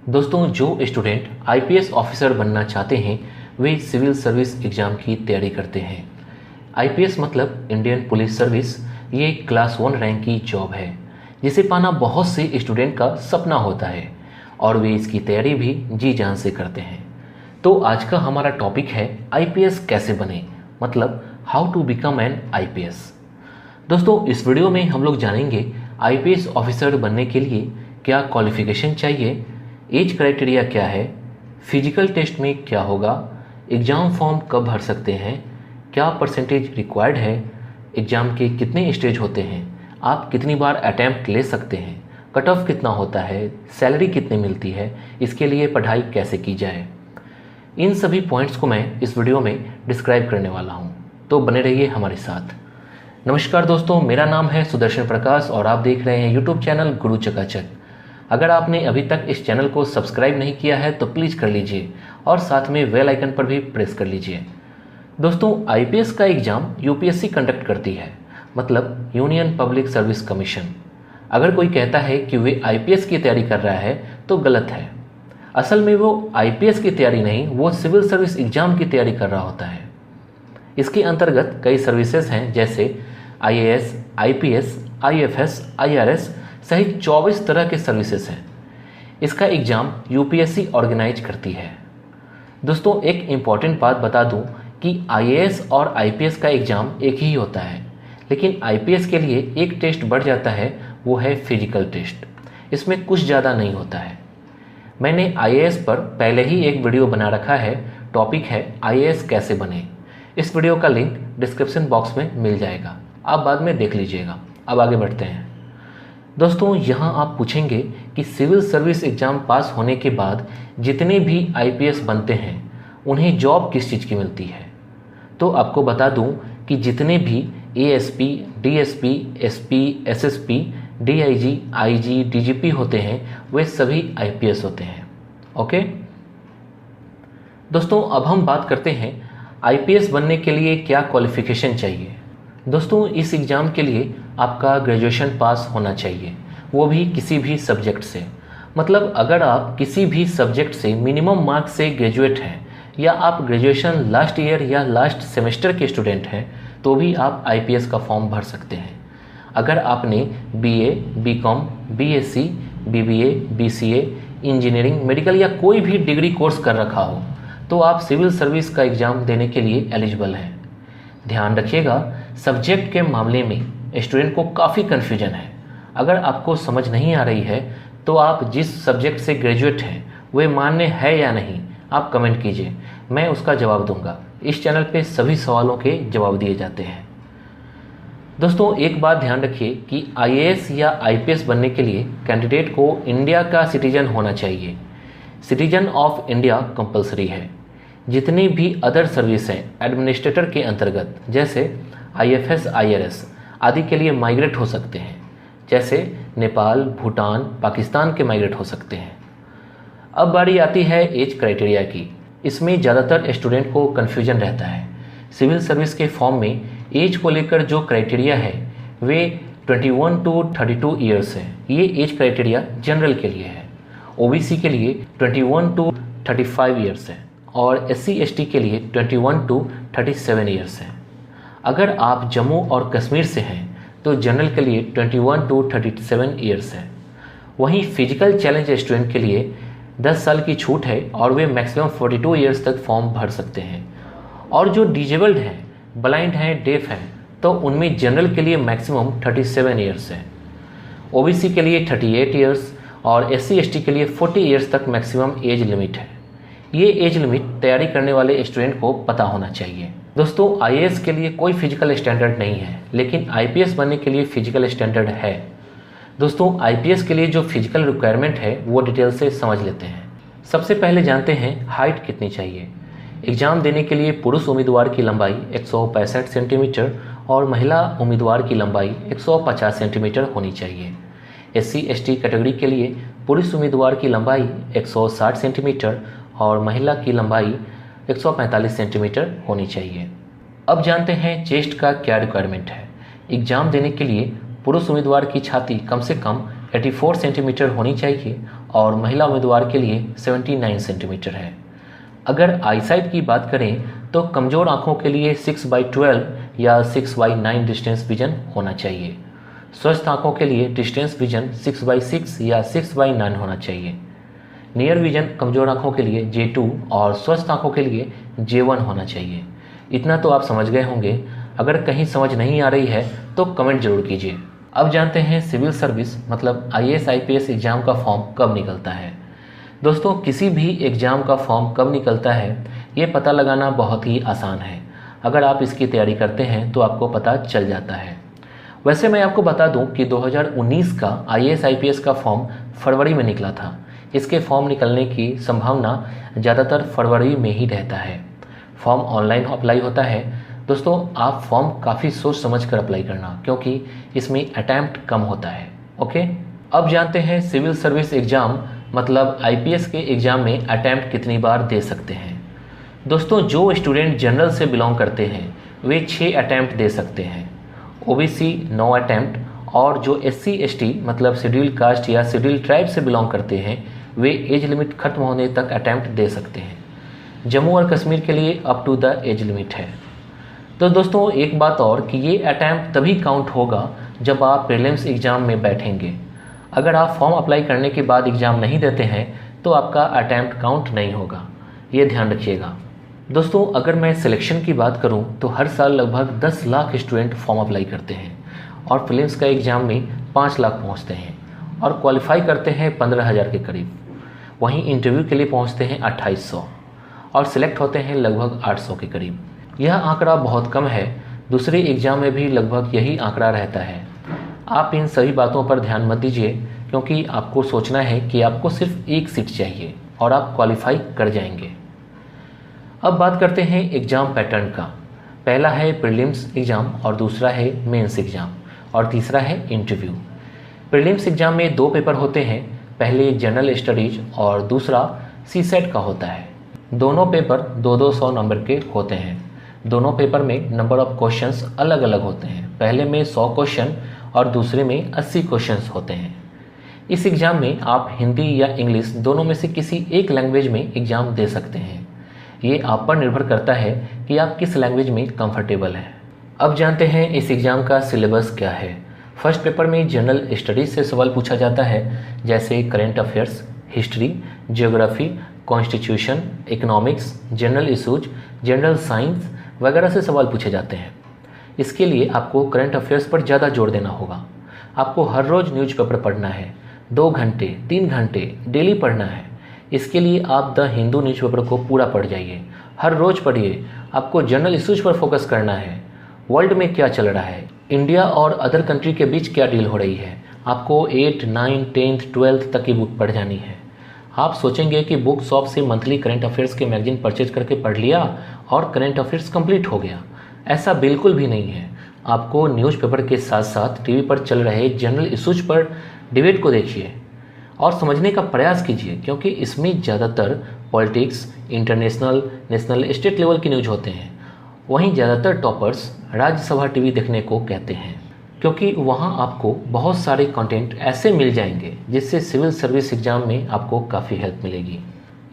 दोस्तों, जो student IPS officer बनना चाहते हैं वे सिविल सर्विस एग्ज़ाम की तैयारी करते हैं। आईपीएस मतलब इंडियन पुलिस सर्विस। ये क्लास 1 रैंक की जॉब है जिसे पाना बहुत से स्टूडेंट का सपना होता है और वे इसकी तैयारी भी जी जान से करते हैं। तो आज का हमारा टॉपिक है आईपीएस कैसे बने, मतलब how to become an IPS. दोस्तों, इस वीडियो में हम लोग जानेंगे आईपीएस ऑफिसर बनने के लिए क्या क्वालिफिकेशन चाहिए, एज क्राइटेरिया क्या है, फिजिकल टेस्ट में क्या होगा, एग्ज़ाम फॉर्म कब भर सकते हैं, क्या परसेंटेज रिक्वायर्ड है, एग्ज़ाम के कितने स्टेज होते हैं, आप कितनी बार अटैम्प्ट ले सकते हैं, कट ऑफ कितना होता है, सैलरी कितनी मिलती है, इसके लिए पढ़ाई कैसे की जाए। इन सभी पॉइंट्स को मैं इस वीडियो में डिस्क्राइब करने वाला हूँ, तो बने रहिए हमारे साथ। नमस्कार दोस्तों, मेरा नाम है सुदर्शन प्रकाश और आप देख रहे हैं यूट्यूब चैनल गुरु चकाचक। अगर आपने अभी तक इस चैनल को सब्सक्राइब नहीं किया है तो प्लीज़ कर लीजिए और साथ में बेल आइकन पर भी प्रेस कर लीजिए। दोस्तों, आईपीएस का एग्ज़ाम यूपीएससी कंडक्ट करती है, मतलब यूनियन पब्लिक सर्विस कमीशन। अगर कोई कहता है कि वे आईपीएस की तैयारी कर रहा है तो गलत है। असल में वो आईपीएस की तैयारी नहीं, वो सिविल सर्विस एग्ज़ाम की तैयारी कर रहा होता है। इसके अंतर्गत कई सर्विसेज हैं, जैसे आईएएस, आईपीएस, आईएफएस, आईआरएस सहित 24 तरह के सर्विसेज हैं। इसका एग्ज़ाम यूपीएससी ऑर्गेनाइज करती है। दोस्तों, एक इम्पॉर्टेंट बात बता दूं कि आईएएस और आईपीएस का एग्ज़ाम एक ही होता है, लेकिन आईपीएस के लिए एक टेस्ट बढ़ जाता है, वो है फिजिकल टेस्ट। इसमें कुछ ज़्यादा नहीं होता है। मैंने आईएएस पर पहले ही एक वीडियो बना रखा है, टॉपिक है आईएएस कैसे बने। इस वीडियो का लिंक डिस्क्रिप्शन बॉक्स में मिल जाएगा, आप बाद में देख लीजिएगा। अब आगे बढ़ते हैं। दोस्तों, यहाँ आप पूछेंगे कि सिविल सर्विस एग्ज़ाम पास होने के बाद जितने भी आईपीएस बनते हैं उन्हें जॉब किस चीज़ की मिलती है। तो आपको बता दूं कि जितने भी ASP, DSP, SP, SSP, DIG, IG, DGP होते हैं वे सभी आईपीएस होते हैं। ओके दोस्तों, अब हम बात करते हैं आईपीएस बनने के लिए क्या क्वालिफिकेशन चाहिए। दोस्तों, इस एग्ज़ाम के लिए आपका ग्रेजुएशन पास होना चाहिए, वो भी किसी भी सब्जेक्ट से। मतलब अगर आप किसी भी सब्जेक्ट से मिनिमम मार्क्स से ग्रेजुएट हैं या आप ग्रेजुएशन लास्ट ईयर या लास्ट सेमेस्टर के स्टूडेंट हैं तो भी आप आईपीएस का फॉर्म भर सकते हैं। अगर आपने BA, BCom, BSc, BBA, BCA, engineering, medical या कोई भी डिग्री कोर्स कर रखा हो तो आप सिविल सर्विस का एग्ज़ाम देने के लिए एलिजिबल हैं। ध्यान रखिएगा, सब्जेक्ट के मामले में स्टूडेंट को काफ़ी कन्फ्यूजन है। अगर आपको समझ नहीं आ रही है तो आप जिस सब्जेक्ट से ग्रेजुएट हैं वे मान्य है या नहीं, आप कमेंट कीजिए, मैं उसका जवाब दूंगा। इस चैनल पे सभी सवालों के जवाब दिए जाते हैं। दोस्तों, एक बात ध्यान रखिए कि आईएएस या आईपीएस बनने के लिए कैंडिडेट को इंडिया का सिटीजन होना चाहिए। सिटीजन ऑफ इंडिया कंपलसरी है। जितनी भी अदर सर्विस हैं एडमिनिस्ट्रेटर के अंतर्गत, जैसे आईएफएस, आईआरएस आदि के लिए माइग्रेट हो सकते हैं, जैसे नेपाल, भूटान, पाकिस्तान के माइग्रेट हो सकते हैं। अब बारी आती है एज क्राइटेरिया की। इसमें ज़्यादातर स्टूडेंट को कन्फ्यूजन रहता है। सिविल सर्विस के फॉर्म में एज को लेकर जो क्राइटेरिया है वे 21 टू 32 ईयर्स है। ये एज क्राइटेरिया जनरल के लिए है। ओबीसी के लिए 21 टू 35 ईयर्स है और एससी एसटी के लिए 21 टू 37 ईयर्स है। अगर आप जम्मू और कश्मीर से हैं तो जनरल के लिए 21 टू 37 ईयर्स है। वहीं फिजिकल चैलेंज स्टूडेंट के लिए 10 साल की छूट है और वे मैक्सिमम 42 ईयर्स तक फॉर्म भर सकते हैं। और जो डिजेबल्ड हैं, ब्लाइंड हैं, डेफ हैं, तो उनमें जनरल के लिए मैक्सिमम 37 ईयर्स है। ओबीसी के लिए 38 ईयर्स और एससी एसटी के लिए 40 ईयर्स तक मैक्सिमम एज लिमिट है। ये एज लिमिट तैयारी करने वाले स्टूडेंट को पता होना चाहिए। दोस्तों, आईएएस के लिए कोई फिजिकल स्टैंडर्ड नहीं है, लेकिन आईपीएस बनने के लिए फिजिकल स्टैंडर्ड है। दोस्तों, आईपीएस के लिए जो फिजिकल रिक्वायरमेंट है वो डिटेल से समझ लेते हैं। सबसे पहले जानते हैं हाइट कितनी चाहिए। एग्जाम देने के लिए पुरुष उम्मीदवार की लंबाई 165 सेंटीमीटर और महिला उम्मीदवार की लंबाई 150 सेंटीमीटर होनी चाहिए। एससी एसटी कैटेगरी के लिए पुरुष उम्मीदवार की लंबाई 160 सेंटीमीटर और महिला की लंबाई 145 सेंटीमीटर होनी चाहिए। अब जानते हैं चेस्ट का क्या रिक्वायरमेंट है। एग्जाम देने के लिए पुरुष उम्मीदवार की छाती कम से कम 84 सेंटीमीटर होनी चाहिए और महिला उम्मीदवार के लिए 79 सेंटीमीटर है। अगर आईसाइट की बात करें तो कमज़ोर आँखों के लिए 6/12 या 6/9 डिस्टेंस विजन होना चाहिए। स्वस्थ आँखों के लिए डिस्टेंस विजन 6/6 या 6/9 होना चाहिए। नियर विजन कमज़ोर आँखों के लिए J2 और स्वस्थ आँखों के लिए J1 होना चाहिए। इतना तो आप समझ गए होंगे। अगर कहीं समझ नहीं आ रही है तो कमेंट जरूर कीजिए। अब जानते हैं सिविल सर्विस मतलब IAS IPS एग्ज़ाम का फॉर्म कब निकलता है। दोस्तों, किसी भी एग्ज़ाम का फॉर्म कब निकलता है ये पता लगाना बहुत ही आसान है। अगर आप इसकी तैयारी करते हैं तो आपको पता चल जाता है। वैसे मैं आपको बता दूं कि 2019 का IAS IPS का फॉर्म फरवरी में निकला था। इसके फॉर्म निकलने की संभावना ज़्यादातर फरवरी में ही रहता है। फॉर्म ऑनलाइन अप्लाई होता है। दोस्तों, आप फॉर्म काफ़ी सोच समझ कर अप्लाई करना, क्योंकि इसमें अटैम्प्ट कम होता है। ओके, अब जानते हैं सिविल सर्विस एग्ज़ाम मतलब IPS के एग्ज़ाम में अटैम्प्ट कितनी बार दे सकते हैं। दोस्तों, जो स्टूडेंट जनरल से बिलोंग करते हैं वे 6 अटैम्प्ट दे सकते हैं, OBC 9 अटैम्प्ट और जो SC ST मतलब शेड्यूल कास्ट या शेड्यूल ट्राइब से बिलोंग करते हैं वे एज लिमिट खत्म होने तक अटैम्प्ट दे सकते हैं। जम्मू और कश्मीर के लिए up to the age limit है। तो दोस्तों, एक बात और कि ये अटैम्प्ट तभी काउंट होगा जब आप प्रीलिम्स एग्ज़ाम में बैठेंगे। अगर आप फॉर्म अप्लाई करने के बाद एग्ज़ाम नहीं देते हैं तो आपका अटैम्प्ट काउंट नहीं होगा, ये ध्यान रखिएगा। दोस्तों, अगर मैं सिलेक्शन की बात करूं तो हर साल लगभग 10 लाख स्टूडेंट फॉर्म अप्लाई करते हैं और प्रीलिम्स का एग्ज़ाम में 5 लाख पहुंचते हैं और क्वालिफाई करते हैं 15,000 के करीब। वहीं इंटरव्यू के लिए पहुंचते हैं 2800 और सिलेक्ट होते हैं लगभग 800 के करीब। यह आंकड़ा बहुत कम है। दूसरे एग्ज़ाम में भी लगभग यही आंकड़ा रहता है। आप इन सभी बातों पर ध्यान मत दीजिए, क्योंकि आपको सोचना है कि आपको सिर्फ एक सीट चाहिए और आप क्वालिफाई कर जाएंगे। अब बात करते हैं एग्ज़ाम पैटर्न का। पहला है प्रीलिम्स एग्ज़ाम और दूसरा है मेंस एग्ज़ाम और तीसरा है इंटरव्यू। प्रीलिम्स एग्ज़ाम में 2 पेपर होते हैं, पहले जनरल स्टडीज और दूसरा CSAT का होता है। दोनों पेपर 200 नंबर के होते हैं। दोनों पेपर में नंबर ऑफ क्वेश्चंस अलग अलग होते हैं। पहले में 100 क्वेश्चन और दूसरे में 80 क्वेश्चंस होते हैं। इस एग्ज़ाम में आप हिंदी या इंग्लिश दोनों में से किसी एक लैंग्वेज में एग्ज़ाम दे सकते हैं। ये आप पर निर्भर करता है कि आप किस लैंग्वेज में कंफर्टेबल हैं। अब जानते हैं इस एग्ज़ाम का सिलेबस क्या है। फर्स्ट पेपर में जनरल स्टडीज़ से सवाल पूछा जाता है, जैसे current affairs, history, geography, constitution, economics, general issues, general science वगैरह से सवाल पूछे जाते हैं। इसके लिए आपको करंट अफेयर्स पर ज़्यादा जोर देना होगा। आपको हर रोज़ न्यूज़पेपर पढ़ना है, 2 घंटे 3 घंटे डेली पढ़ना है। इसके लिए आप द हिंदू न्यूज़पेपर को पूरा पढ़ जाइए, हर रोज़ पढ़िए। आपको जनरल इशूज पर फोकस करना है। वर्ल्ड में क्या चल रहा है, इंडिया और अदर कंट्री के बीच क्या डील हो रही है। आपको 8, 9, 10th, 12th तक की बुक पढ़ जानी है। आप सोचेंगे कि बुक शॉप से मंथली करंट अफेयर्स के मैगजीन परचेज करके पढ़ लिया और करंट अफेयर्स कंप्लीट हो गया। ऐसा बिल्कुल भी नहीं है। आपको न्यूज़पेपर के साथ साथ टीवी पर चल रहे जनरल इशूज पर डिबेट को देखिए और समझने का प्रयास कीजिए, क्योंकि इसमें ज़्यादातर politics, international, national, state level की न्यूज होते हैं। वहीं ज़्यादातर टॉपर्स राज्यसभा टीवी देखने को कहते हैं, क्योंकि वहां आपको बहुत सारे कंटेंट ऐसे मिल जाएंगे जिससे सिविल सर्विस एग्जाम में आपको काफ़ी हेल्प मिलेगी।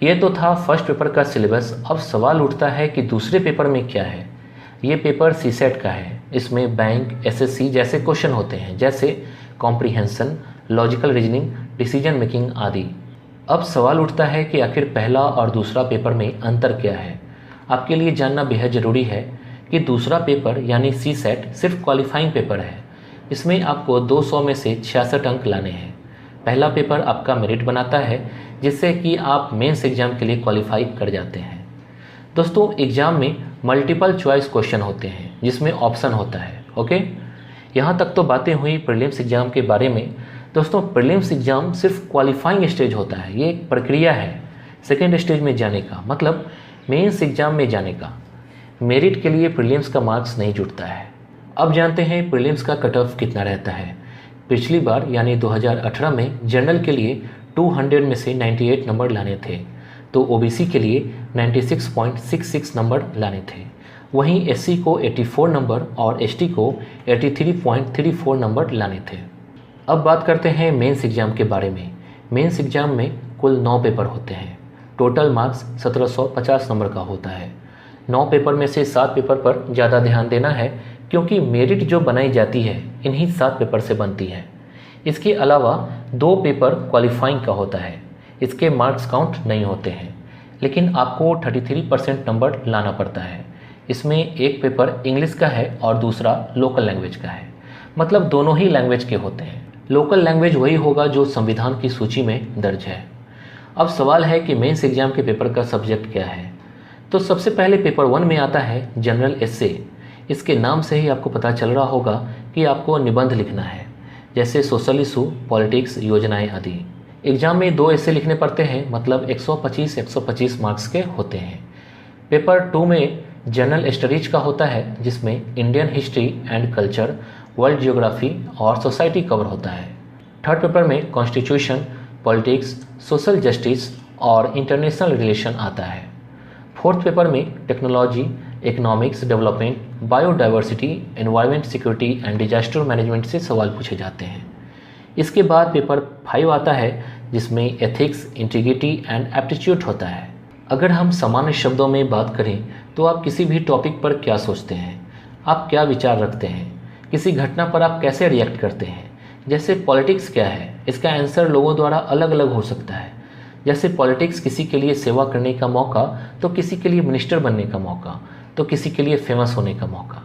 ये तो था फर्स्ट पेपर का सिलेबस। अब सवाल उठता है कि दूसरे पेपर में क्या है। ये पेपर CSAT का है। इसमें बैंक, SSC जैसे क्वेश्चन होते हैं, जैसे comprehension, logical reasoning, decision making आदि। अब सवाल उठता है कि आखिर पहला और दूसरा पेपर में अंतर क्या है। आपके लिए जानना बेहद ज़रूरी है कि दूसरा पेपर यानी CSAT सिर्फ क्वालिफाइंग पेपर है। इसमें आपको 200 में से 66 अंक लाने हैं। पहला पेपर आपका मेरिट बनाता है, जिससे कि आप मेंस एग्जाम के लिए क्वालिफाई कर जाते हैं। दोस्तों, एग्जाम में मल्टीपल चॉइस क्वेश्चन होते हैं जिसमें ऑप्शन होता है। ओके, यहाँ तक तो बातें हुई प्रीलिम्स एग्जाम के बारे में। दोस्तों, प्रीलिम्स एग्जाम सिर्फ क्वालिफाइंग स्टेज होता है। ये एक प्रक्रिया है सेकेंड स्टेज में जाने का, मतलब मेंस एग्जाम में जाने का। मेरिट के लिए प्रीलिम्स का मार्क्स नहीं जुटता है। अब जानते हैं प्रीलिम्स का कट ऑफ कितना रहता है। पिछली बार यानी 2018 में जनरल के लिए 200 में से 98 नंबर लाने थे, तो OBC के लिए 96.66 नंबर लाने थे। वहीं SC को 84 नंबर और ST को 83.34 नंबर लाने थे। अब बात करते हैं मेंस एग्जाम के बारे में। मेंस एग्ज़ाम में कुल 9 पेपर होते हैं। टोटल मार्क्स 1750 नंबर का होता है। 9 पेपर में से 7 पेपर पर ज़्यादा ध्यान देना है, क्योंकि मेरिट जो बनाई जाती है इन्हीं 7 पेपर से बनती है। इसके अलावा 2 पेपर क्वालिफाइंग का होता है। इसके मार्क्स काउंट नहीं होते हैं, लेकिन आपको 33% नंबर लाना पड़ता है। इसमें एक पेपर इंग्लिश का है और दूसरा लोकल लैंग्वेज का है, मतलब दोनों ही लैंग्वेज के होते हैं। लोकल लैंग्वेज वही होगा जो संविधान की सूची में दर्ज है। अब सवाल है कि मेंस एग्जाम के पेपर का सब्जेक्ट क्या है। तो सबसे पहले पेपर 1 में आता है जनरल एस्से। इसके नाम से ही आपको पता चल रहा होगा कि आपको निबंध लिखना है, जैसे सोशल इशू, पॉलिटिक्स, योजनाएं आदि। एग्जाम में 2 एस्से लिखने पड़ते हैं, मतलब 125 मार्क्स के होते हैं। पेपर 2 में जनरल स्टडीज का होता है, जिसमें Indian history and culture, world geography और सोसाइटी कवर होता है। थर्ड पेपर में कॉन्स्टिट्यूशन, पॉलिटिक्स, सोशल जस्टिस और इंटरनेशनल रिलेशन आता है। फोर्थ पेपर में technology, economics development, biodiversity, environment security and disaster management से सवाल पूछे जाते हैं। इसके बाद पेपर 5 आता है, जिसमें एथिक्स, इंटीग्रिटी एंड एप्टीट्यूड होता है। अगर हम सामान्य शब्दों में बात करें तो आप किसी भी टॉपिक पर क्या सोचते हैं, आप क्या विचार रखते हैं, किसी घटना पर आप कैसे रिएक्ट करते हैं। जैसे पॉलिटिक्स क्या है, इसका आंसर लोगों द्वारा अलग अलग हो सकता है। जैसे पॉलिटिक्स किसी के लिए सेवा करने का मौका, तो किसी के लिए मिनिस्टर बनने का मौका, तो किसी के लिए फेमस होने का मौका।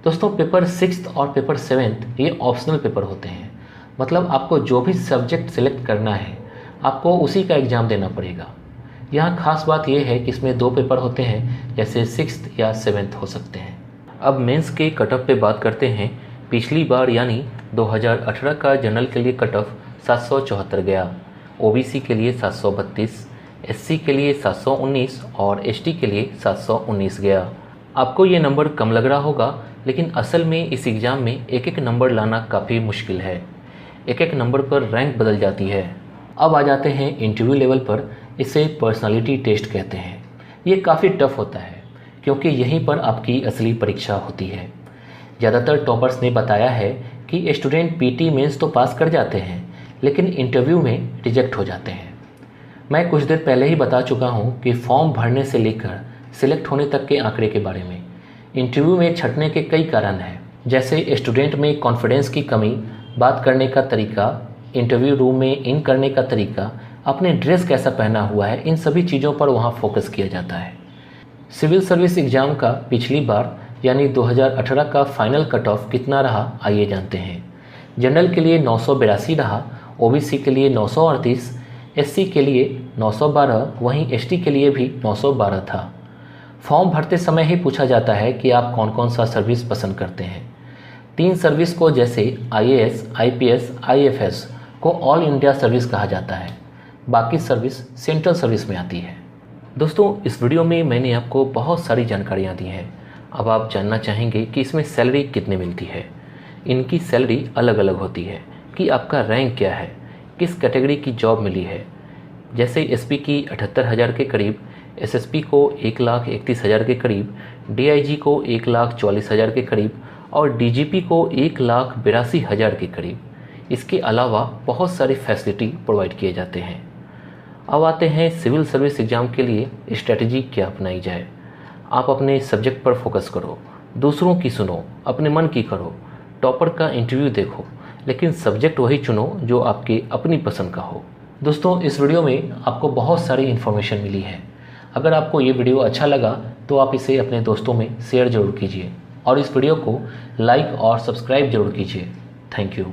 दोस्तों, पेपर 6 और पेपर 7 ये ऑप्शनल पेपर होते हैं, मतलब आपको जो भी सब्जेक्ट सिलेक्ट करना है आपको उसी का एग्ज़ाम देना पड़ेगा। यहाँ खास बात यह है कि इसमें 2 पेपर होते हैं, जैसे 6th या 7th हो सकते हैं। अब मेंस के कट ऑफ पे बात करते हैं। पिछली बार यानी 2018 का जनरल के लिए कट ऑफ 774 गया, ओबीसी के लिए 732, एससी के लिए 719 और एसटी के लिए 719 गया। आपको ये नंबर कम लग रहा होगा, लेकिन असल में इस एग्ज़ाम में एक एक नंबर लाना काफ़ी मुश्किल है। एक एक नंबर पर रैंक बदल जाती है। अब आ जाते हैं इंटरव्यू लेवल पर। इसे पर्सनालिटी टेस्ट कहते हैं। ये काफ़ी टफ होता है, क्योंकि यहीं पर आपकी असली परीक्षा होती है। ज़्यादातर टॉपर्स ने बताया है कि स्टूडेंट पीटी मेंस तो पास कर जाते हैं, लेकिन इंटरव्यू में रिजेक्ट हो जाते हैं। मैं कुछ देर पहले ही बता चुका हूँ कि फॉर्म भरने से लेकर सिलेक्ट होने तक के आंकड़े के बारे में। इंटरव्यू में छंटने के कई कारण हैं, जैसे स्टूडेंट में कॉन्फिडेंस की कमी, बात करने का तरीका, इंटरव्यू रूम में इन करने का तरीका, अपने ड्रेस कैसा पहना हुआ है, इन सभी चीज़ों पर वहाँ फोकस किया जाता है। सिविल सर्विस एग्ज़ाम का पिछली बार यानी 2018 का फाइनल कट ऑफ कितना रहा, आइए जानते हैं। जनरल के लिए 982 रहा, ओबीसी के लिए 938, एससी के लिए 912, वहीं एसटी के लिए भी 912 था। फॉर्म भरते समय ही पूछा जाता है कि आप कौन कौन सा सर्विस पसंद करते हैं। 3 सर्विस को, जैसे आईएएस, आईपीएस, आईएफएस को ऑल इंडिया सर्विस कहा जाता है। बाकी सर्विस सेंट्रल सर्विस में आती है। दोस्तों, इस वीडियो में मैंने आपको बहुत सारी जानकारियाँ दी हैं। अब आप जानना चाहेंगे कि इसमें सैलरी कितनी मिलती है। इनकी सैलरी अलग अलग होती है कि आपका रैंक क्या है, किस कैटेगरी की जॉब मिली है। जैसे एसपी की 78,000 के करीब, एसएसपी को 1,31,000 के करीब, डीआईजी को 1,44,000 के करीब और डीजीपी को 1,82,000 के करीब। इसके अलावा बहुत सारी फैसिलिटी प्रोवाइड किए जाते हैं। अब आते हैं सिविल सर्विस एग्ज़ाम के लिए स्ट्रेटजी क्या अपनाई जाए। आप अपने सब्जेक्ट पर फोकस करो, दूसरों की सुनो, अपने मन की करो, टॉपर का इंटरव्यू देखो, लेकिन सब्जेक्ट वही चुनो जो आपके अपनी पसंद का हो। दोस्तों, इस वीडियो में आपको बहुत सारी इन्फॉर्मेशन मिली है। अगर आपको ये वीडियो अच्छा लगा तो आप इसे अपने दोस्तों में शेयर ज़रूर कीजिए और इस वीडियो को लाइक और सब्सक्राइब ज़रूर कीजिए। Thank you.